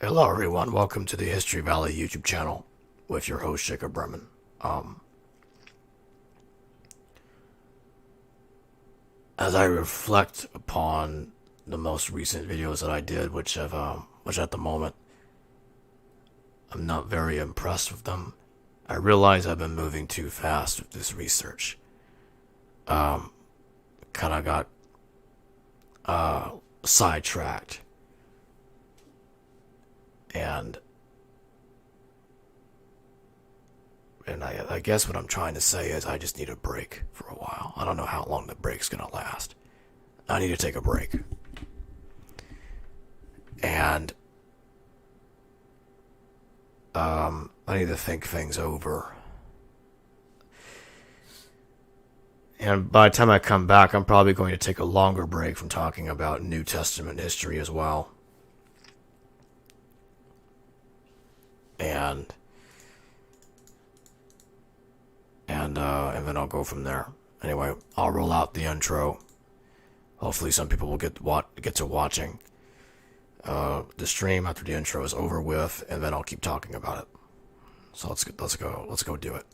Hello everyone, welcome to the History Valley YouTube channel with your host Jacob Bremen. As I reflect upon the most recent videos that I did, which at the moment I'm not very impressed with them, I realize I've been moving too fast with this research. Kind of got sidetracked. And I guess what I'm trying to say is I just need a break for a while. I don't know how long the break's gonna last. I need to take a break. And I need to think things over. And by the time I come back, I'm probably going to take a longer break from talking about New Testament history as well. And then I'll go from there. Anyway, I'll roll out the intro. Hopefully some people will get to watching the stream after the intro is over with, and then I'll keep talking about it. So let's go do it.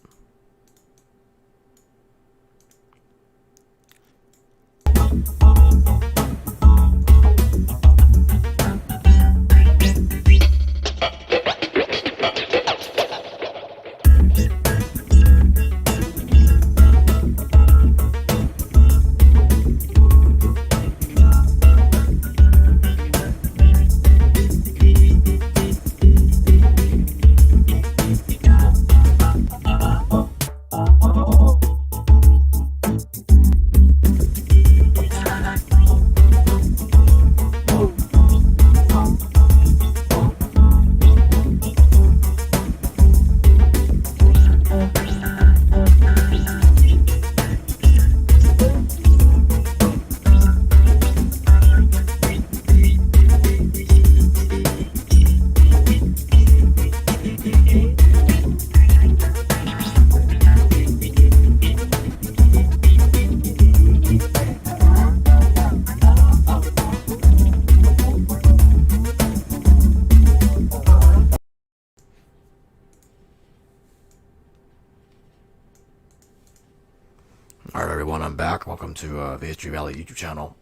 Alright everyone, I'm back. Welcome to the History Valley YouTube channel.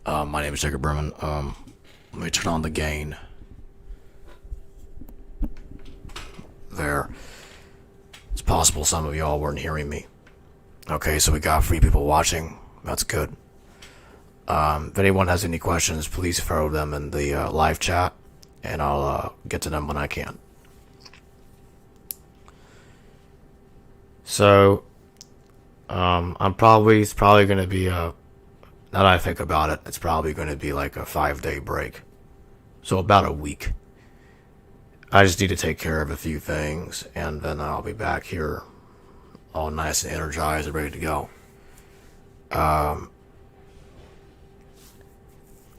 My name is Jacob Berman. Let me turn on the gain. There. It's possible some of y'all weren't hearing me. Okay, so we got 3 people watching. That's good. If anyone has any questions, please throw them in the live chat, and I'll get to them when I can. So it's probably going to be now that I think about it, it's probably going to be like a 5-day break. So about a week. I just need to take care of a few things, and then I'll be back here all nice and energized and ready to go. I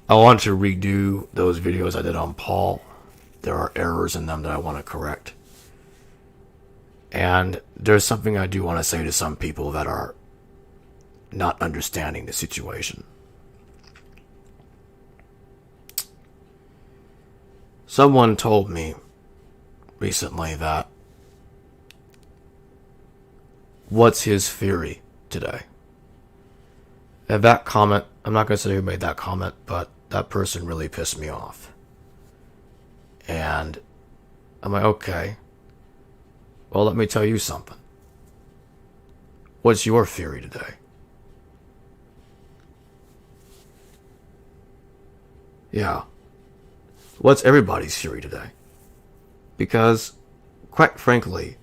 want to redo those videos I did on Paul. There are errors in them that I want to correct. And there's something I do want to say to some people that are not understanding the situation. Someone told me recently that what's his theory today? And that comment, I'm not going to say who made that comment, but that person really pissed me off. And I'm like, okay. Well, let me tell you something. What's your theory today? Yeah. What's everybody's theory today? Because, quite frankly,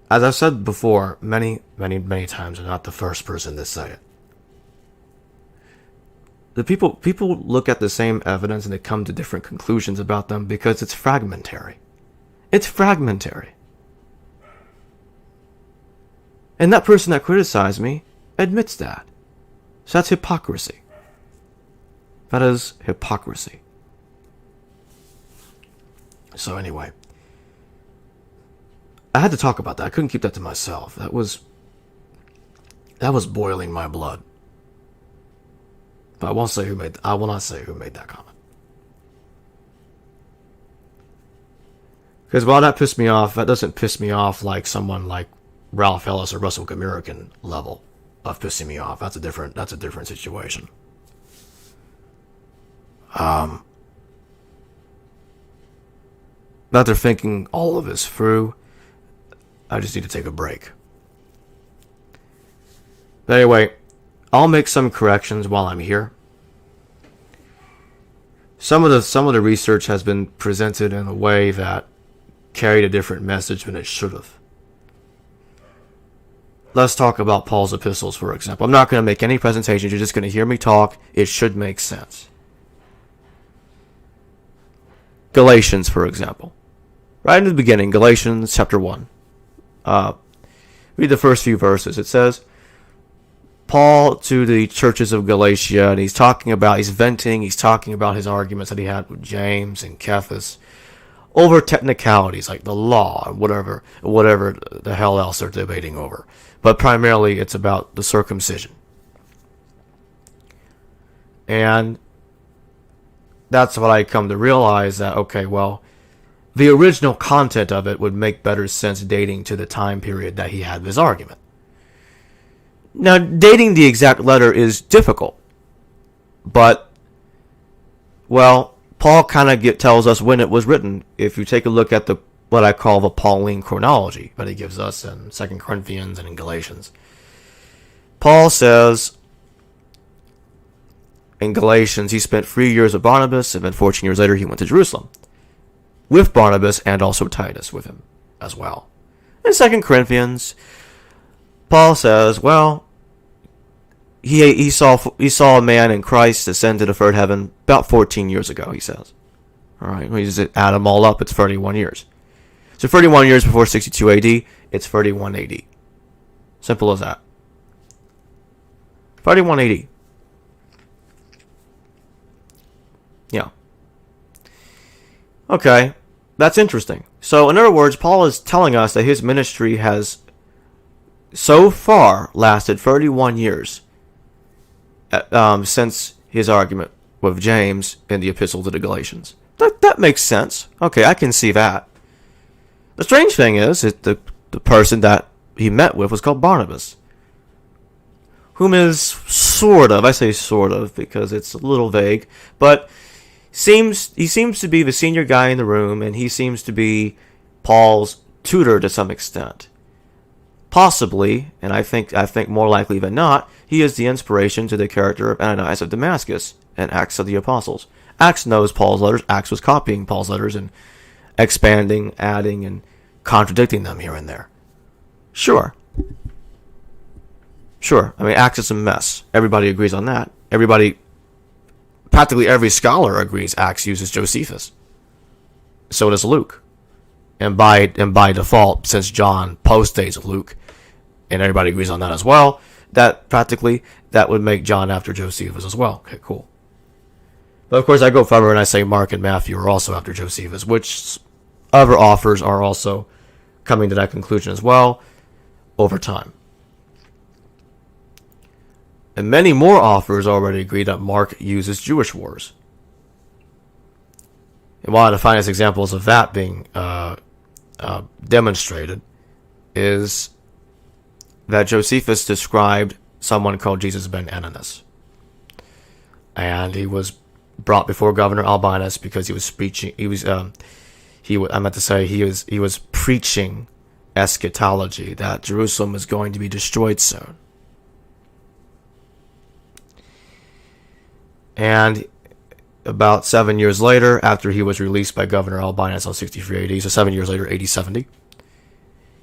as I've said before many times, I'm not the first person to say it. The people look at the same evidence and they come to different conclusions about them because it's fragmentary. It's fragmentary. And that person that criticized me admits that. So that's hypocrisy. That is hypocrisy. So anyway, I had to talk about that. I couldn't keep that to myself. That was boiling my blood. But I will not say who made that comment. Because while that pissed me off, that doesn't piss me off like someone like Ralph Ellis or Russell Gumerican level of pissing me off. That's a different situation. After thinking all of this through, I just need to take a break. But anyway, I'll make some corrections while I'm here. Some of the research has been presented in a way that carried a different message than it should have. Let's talk about Paul's epistles, for example. I'm not going to make any presentations. You're just going to hear me talk. It should make sense. Galatians, for example. Right in the beginning, Galatians chapter 1. Read the first few verses. It says, Paul to the churches of Galatia, and he's talking about his arguments that he had with James and Cephas over technicalities like the law and whatever the hell else they're debating over. But primarily it's about the circumcision. And that's what I come to realize, that, okay, well, the original content of it would make better sense dating to the time period that he had his argument. Now, dating the exact letter is difficult, but, well, Paul kind of tells us when it was written. If you take a look at what I call the Pauline chronology that he gives us in 2 Corinthians and in Galatians, Paul says in Galatians he spent 3 years with Barnabas, and then 14 years later he went to Jerusalem with Barnabas and also Titus with him as well. In 2 Corinthians, Paul says, well, he saw a man in Christ ascend to the third heaven about 14 years ago, he says. All right, we just add them all up, it's 31 years. So 31 years before 62 AD, it's 31 AD. Simple as that. 31 AD. Yeah. Okay, that's interesting. So in other words, Paul is telling us that his ministry has so far lasted 31 years since his argument with James in the epistle to the Galatians. That makes sense. Okay, I can see that. The strange thing is that the person that he met with was called Barnabas, whom is sort of, I say sort of because it's a little vague, but he seems to be the senior guy in the room, and he seems to be Paul's tutor to some extent. Possibly, and I think more likely than not, he is the inspiration to the character of Ananias of Damascus in Acts of the Apostles. Acts knows Paul's letters. Acts was copying Paul's letters and expanding, adding, and contradicting them here and there. Sure. I mean, Acts is a mess. Everybody agrees on that. Practically every scholar agrees Acts uses Josephus. So does Luke. And by default, since John postdates Luke, and everybody agrees on that as well, that practically that would make John after Josephus as well. Okay, cool. But of course, I go further and I say Mark and Matthew are also after Josephus, which other authors are also coming to that conclusion as well over time. And many more authors already agree that Mark uses Jewish wars. And one of the finest examples of that being demonstrated is that Josephus described someone called Jesus ben Ananias. And he was brought before Governor Albinus because he was preaching. He was preaching eschatology, that Jerusalem is going to be destroyed soon. And about 7 years later, after he was released by Governor Albinus on 63 AD, so 7 years later, AD 70,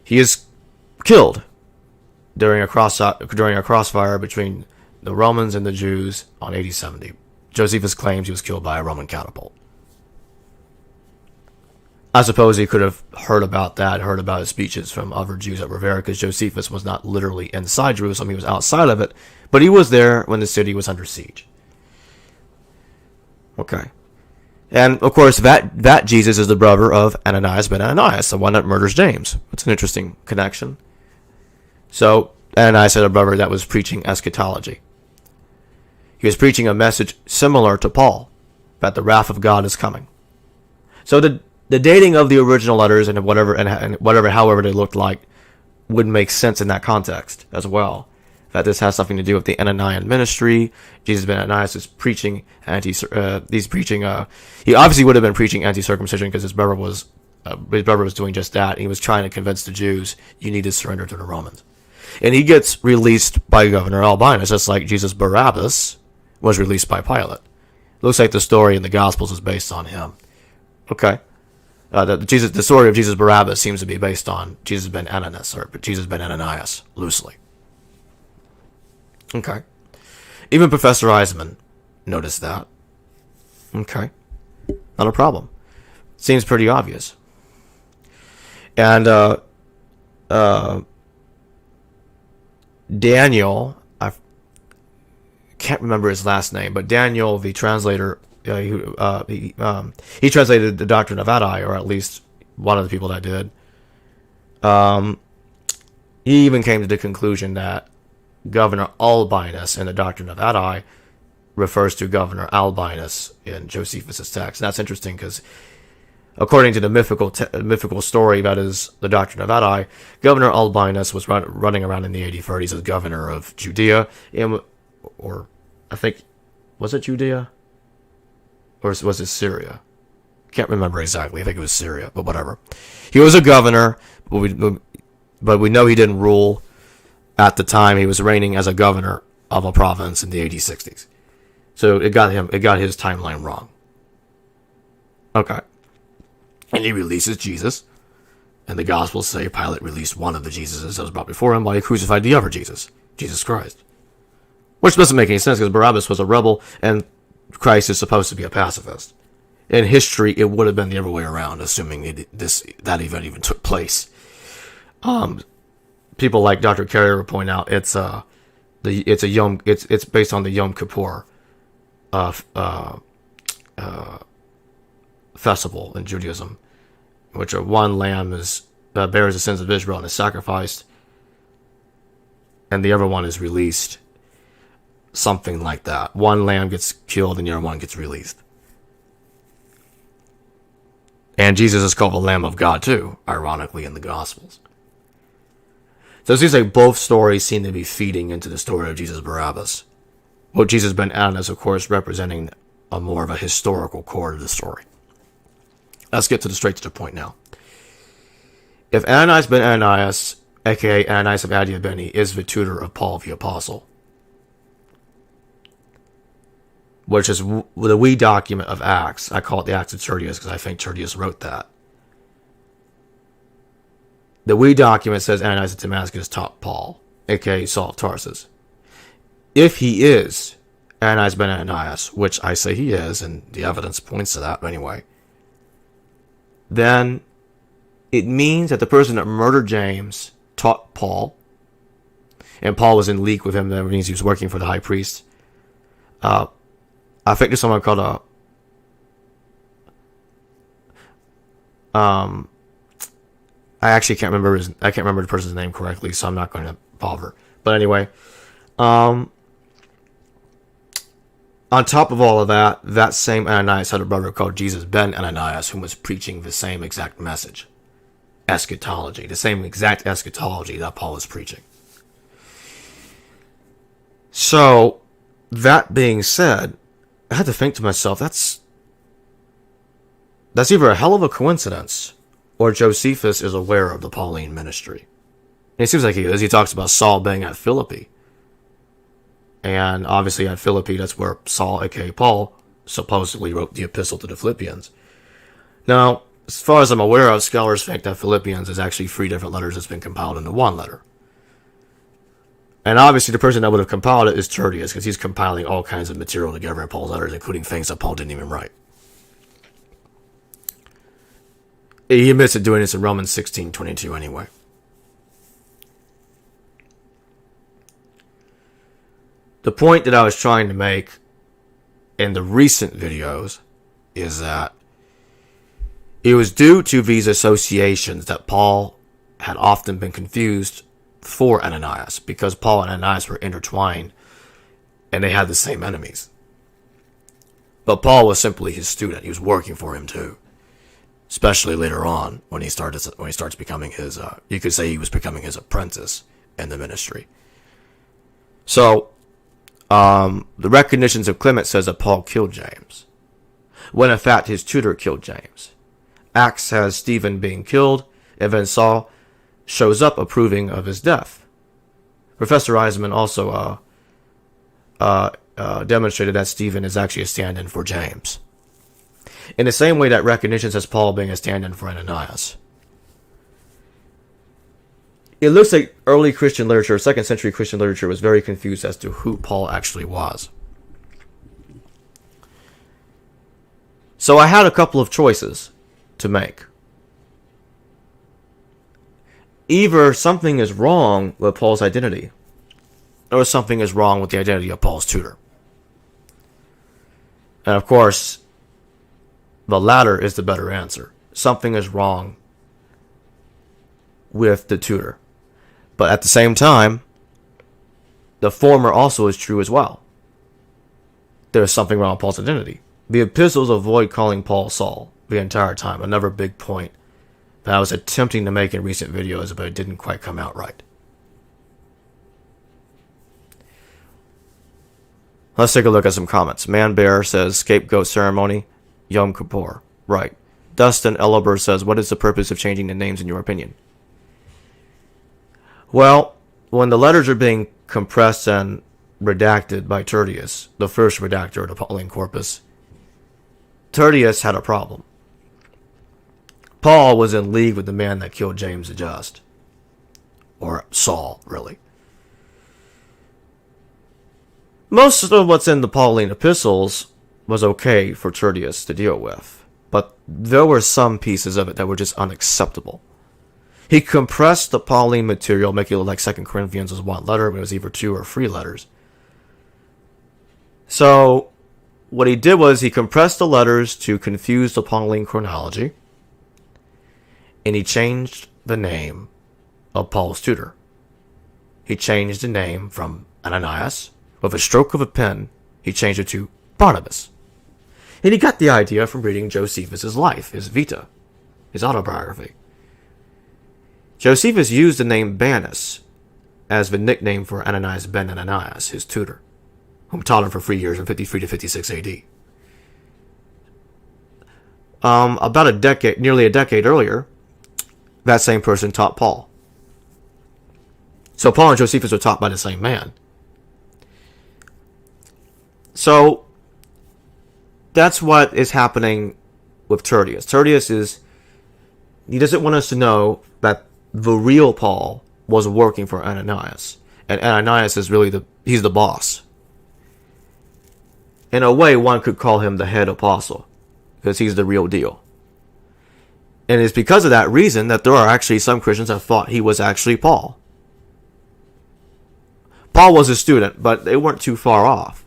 he is killed during a crossfire between the Romans and the Jews on AD 70. Josephus claims he was killed by a Roman catapult. I suppose he could have heard about his speeches from other Jews that were there, because Josephus was not literally inside Jerusalem, he was outside of it, but he was there when the city was under siege. Okay. And, of course, that Jesus is the brother of Ananias ben Ananias, the one that murders James. It's an interesting connection. So, Ananias had a brother that was preaching eschatology. He was preaching a message similar to Paul, that the wrath of God is coming. So the the dating of the original letters and whatever, however they looked like, would make sense in that context as well. That this has something to do with the Ananian ministry. Jesus ben Ananias is preaching he obviously would have been preaching anti-circumcision because his brother was doing just that. And he was trying to convince the Jews, you need to surrender to the Romans. And he gets released by Governor Albinus, just like Jesus Barabbas was released by Pilate. Looks like the story in the Gospels is based on him. Okay. The story of Jesus Barabbas seems to be based on Jesus ben Ananias, or Jesus ben Ananias, loosely. Okay. Even Professor Eisman noticed that. Okay. Not a problem. Seems pretty obvious. And Daniel, I can't remember his last name, but Daniel, the translator, he translated the Doctrine of Addai, or at least one of the people that did. He even came to the conclusion that Governor Albinus in the Doctrine of Addai refers to Governor Albinus in Josephus' text. And that's interesting because, according to the mythical story that is the Doctrine of Addai, Governor Albinus was running around in the 8030s as governor of Judea, or I think, was it Judea? Or was it Syria? Can't remember exactly. I think it was Syria, but whatever. He was a governor, but we know he didn't rule at the time. He was reigning as a governor of a province in the 8060s. So it got his timeline wrong. Okay. And he releases Jesus. And the Gospels say Pilate released one of the Jesuses that was brought before him while he crucified the other Jesus, Jesus Christ. Which doesn't make any sense because Barabbas was a rebel and Christ is supposed to be a pacifist. In history, it would have been the other way around, assuming that event even took place. People like Dr. Carrier point out it's based on the Yom Kippur festival in Judaism, in which one lamb bears the sins of Israel and is sacrificed, and the other one is released. Something like that. One lamb gets killed and the other one gets released. And Jesus is called the Lamb of God too, ironically, in the Gospels. So it seems like both stories seem to be feeding into the story of Jesus Barabbas. Well, Jesus ben Ananias, of course, representing a more of a historical core to the story. Let's get straight to the point now. If Ananias ben Ananias, aka Ananias of Adiabene, is the tutor of Paul the Apostle, which is the wee document of Acts. I call it the Acts of Tertius because I think Tertius wrote that. The wee document says Ananias of Damascus taught Paul, aka Saul of Tarsus. If he is Ananias ben Ananias, which I say he is, and the evidence points to that anyway, then it means that the person that murdered James taught Paul, and Paul was in league with him. That means he was working for the high priest. I think there's someone called I actually can't remember the person's name correctly, so I'm not going to bother. But anyway, on top of all of that, that same Ananias had a brother called Jesus ben Ananias, who was preaching the same exact message, eschatology, the same exact eschatology that Paul was preaching. So, that being said, I had to think to myself, that's either a hell of a coincidence, or Josephus is aware of the Pauline ministry. And it seems like he is. He talks about Saul being at Philippi. And obviously at Philippi, that's where Saul, aka Paul, supposedly wrote the epistle to the Philippians. Now, as far as I'm aware of, scholars think that Philippians is actually 3 different letters that's been compiled into one letter. And obviously the person that would have compiled it is Tertius, because he's compiling all kinds of material together in Paul's letters, including things that Paul didn't even write. He admits to doing this in Romans 16:22 anyway. The point that I was trying to make in the recent videos is that it was due to these associations that Paul had often been confused for Ananias, because Paul and Ananias were intertwined and they had the same enemies. But Paul was simply his student. He was working for him too. especially later on when he starts becoming his. You could say he was becoming his apprentice in the ministry. So, the recognitions of Clement says that Paul killed James, when in fact his tutor killed James. Acts has Stephen being killed, and then Saul shows up approving of his death. Professor Eisman also demonstrated that Stephen is actually a stand-in for James, in the same way that recognition says Paul being a stand-in for Ananias. It looks like early Christian literature, 2nd century Christian literature, was very confused as to who Paul actually was. So I had a couple of choices to make. Either something is wrong with Paul's identity, or something is wrong with the identity of Paul's tutor. And of course, the latter is the better answer. Something is wrong with the tutor. But at the same time, the former also is true as well. There is something wrong with Paul's identity. The epistles avoid calling Paul Saul the entire time. Another big point that I was attempting to make in recent videos, but it didn't quite come out right. Let's take a look at some comments. Man Bear says, scapegoat ceremony, Yom Kippur. Right. Dustin Elleber says, what is the purpose of changing the names in your opinion? Well, when the letters are being compressed and redacted by Tertius, the first redactor of the Pauline corpus, Tertius had a problem. Paul was in league with the man that killed James the Just. Or Saul, really. Most of what's in the Pauline epistles was okay for Tertius to deal with, but there were some pieces of it that were just unacceptable. He compressed the Pauline material, making it look like 2 Corinthians was one letter, but it was either 2 or 3 letters. So, what he did was he compressed the letters to confuse the Pauline chronology, and he changed the name of Paul's tutor. He changed the name from Ananias. With a stroke of a pen, he changed it to Barnabas. And he got the idea from reading Josephus' life, his Vita, his autobiography. Josephus used the name Banus as the nickname for Ananias ben Ananias, his tutor, whom taught him for 3 years from 53 to 56 AD. Nearly a decade earlier, that same person taught Paul. So Paul and Josephus were taught by the same man. So that's what is happening with Tertius. Tertius he doesn't want us to know that the real Paul was working for Ananias. And Ananias is really he's the boss. In a way, one could call him the head apostle, because he's the real deal. And it's because of that reason that there are actually some Christians that thought he was actually Paul. Paul was a student, but they weren't too far off.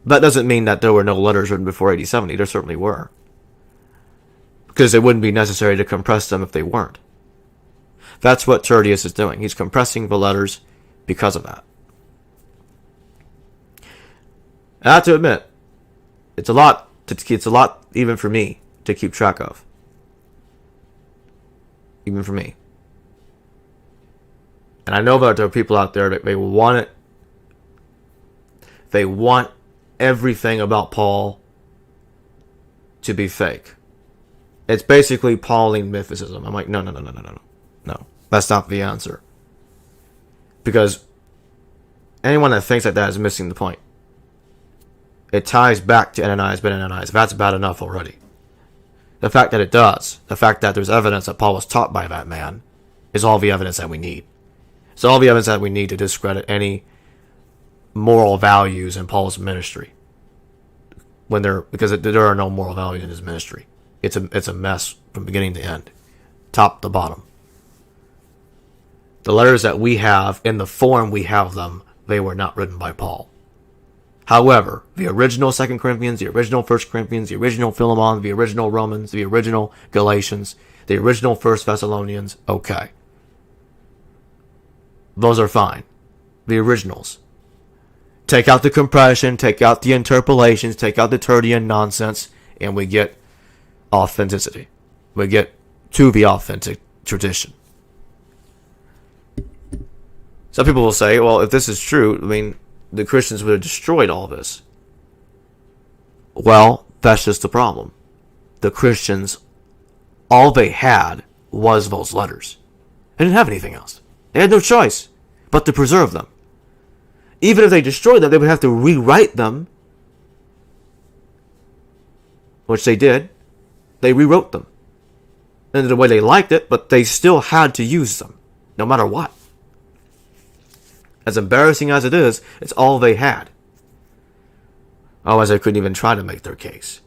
That doesn't mean that there were no letters written before AD 70. There certainly were. Because it wouldn't be necessary to compress them if they weren't. That's what Tertius is doing. He's compressing the letters because of that. I have to admit, it's a lot even for me to keep track of. Even for me. And I know that there are people out there that they want it. They want everything about Paul to be fake. It's basically Pauline mythicism. I'm like, no. No, that's not the answer. Because anyone that thinks like that is missing the point. It ties back to Ananias ben Ananias. That's bad enough already. The fact that it does, the fact that there's evidence that Paul was taught by that man, is all the evidence that we need. It's all the evidence that we need to discredit any moral values in Paul's ministry. Because there are no moral values in his ministry. It's a mess from beginning to end, top to bottom. The letters that we have, in the form we have them, they were not written by Paul. However, the original 2 Corinthians, the original 1 Corinthians, the original Philemon, the original Romans, the original Galatians, the original 1 Thessalonians, okay. Those are fine. The originals. Take out the compression, take out the interpolations, take out the Tertian nonsense, and we get authenticity. We get to the authentic tradition. Some people will say, well, if this is true, I mean, the Christians would have destroyed all this. Well, that's just the problem. The Christians, all they had was those letters. They didn't have anything else. They had no choice but to preserve them. Even if they destroyed them, they would have to rewrite them, which they did. They rewrote them in the way they liked it, but they still had to use them, no matter what. As embarrassing as it is, it's all they had. Otherwise, they couldn't even try to make their case.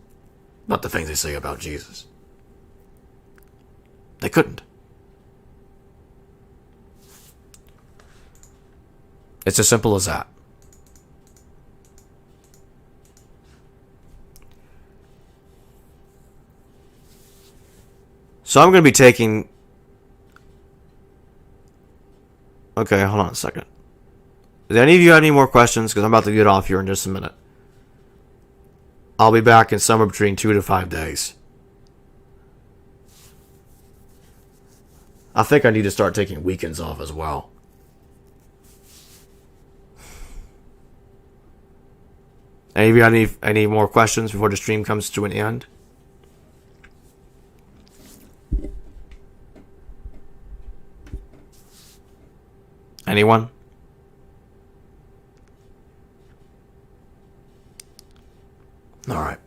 Not the things they say about Jesus. They couldn't. It's as simple as that. So I'm going to be taking... Okay, hold on a second. Does any of you have any more questions? Because I'm about to get off here in just a minute. I'll be back in somewhere between 2 to 5 days. I think I need to start taking weekends off as well. Any of you have any more questions before the stream comes to an end? Anyone? All right.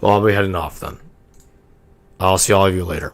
Well, I'll be heading off then. I'll see all of you later.